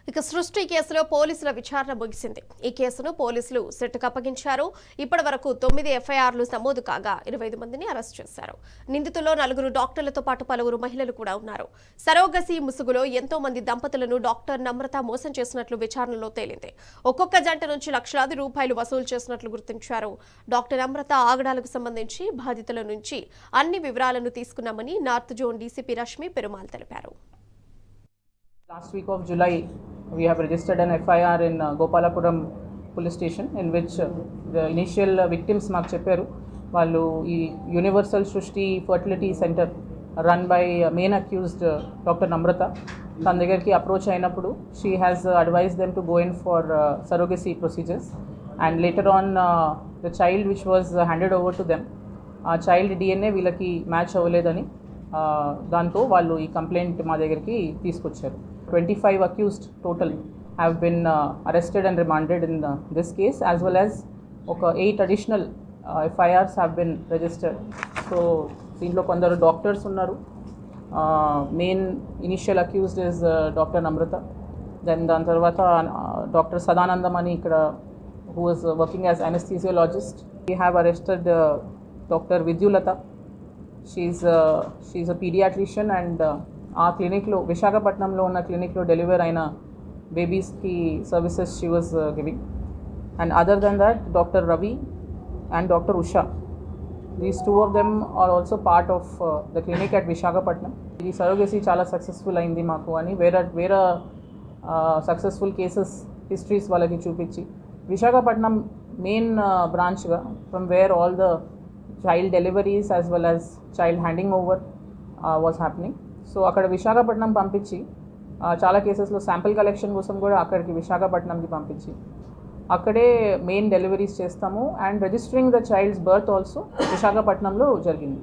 ఇక సృష్టి కేసులో పోలీసుల విచారణ ముగిసింది. ఈ కేసును పోలీసులు సిట్కు అప్పగించారు. ఇప్పటి వరకు 9 ఎఫ్ఐఆర్లు నమోదు కాగా 25 మందిని అరెస్ట్ చేశారు. నిందితుల్లో 4 డాక్టర్లతో పాటు పలువురు మహిళలు కూడా ఉన్నారు. సరోగసి ముసుగులో ఎంతో మంది దంపతులను డాక్టర్ నమ్రత మోసం చేసినట్లు విచారణలో తేలింది. ఒక్కొక్క జంట నుంచి లక్షలాది రూపాయలు వసూలు చేసినట్లు గుర్తించారు. డాక్టర్ నమ్రత ఆగడాలకు సంబంధించి బాధితుల నుంచి అన్ని వివరాలను తీసుకున్నామని north zone DCP Rashmi Perumal తెలిపారు. Last week of July, we have registered an FIR in Gopalapuram police station in which the initial victims మాకు చెప్పారు వాళ్ళు ఈ universal Srushti fertility centre run by main accused doctor Namrata తన దగ్గరికి అప్రోచ్ అయినప్పుడు she has advise them to go in for surrogacy procedures and later on the child which was handed over to them ఆ child DNA వీళ్ళకి match అవ్వలేదని దాంతో వాళ్ళు ఈ complaint మా దగ్గరికి తీసుకొచ్చారు. 25 accused total have been arrested and remanded in this case, as well as 8 additional FIRs have been registered. So దీంట్లో కొందరు డాక్టర్స్ ఉన్నారు. Main initial accused is doctor Namrata. Then దాని తర్వాత డాక్టర్ సదానందం అని ఇక్కడ who is working as anesthesiologist. We have arrested doctor Vidyulatha. She's a pediatrician and ఆ క్లినిక్లో విశాఖపట్నంలో ఉన్న క్లినిక్లో డెలివర్ అయిన బేబీస్కి services she was giving. And other than that doctor Ravi and doctor Usha, these 2 of them are also part of the clinic at Visakhapatnam. ఈ surrogacy చాలా successful అయింది మాకు అని వేరే సక్సెస్ఫుల్ కేసెస్ హిస్టరీస్ వాళ్ళకి చూపించి విశాఖపట్నం మెయిన్ బ్రాంచ్గా from where all the child deliveries as well as child handing over was happening. So అక్కడ విశాఖపట్నం పంపించి చాలా కేసెస్లో శాంపిల్ కలెక్షన్ కోసం కూడా అక్కడికి విశాఖపట్నంకి పంపించి అక్కడే మెయిన్ డెలివరీస్ చేస్తాము. And registering the child's birth also విశాఖపట్నంలో జరిగింది.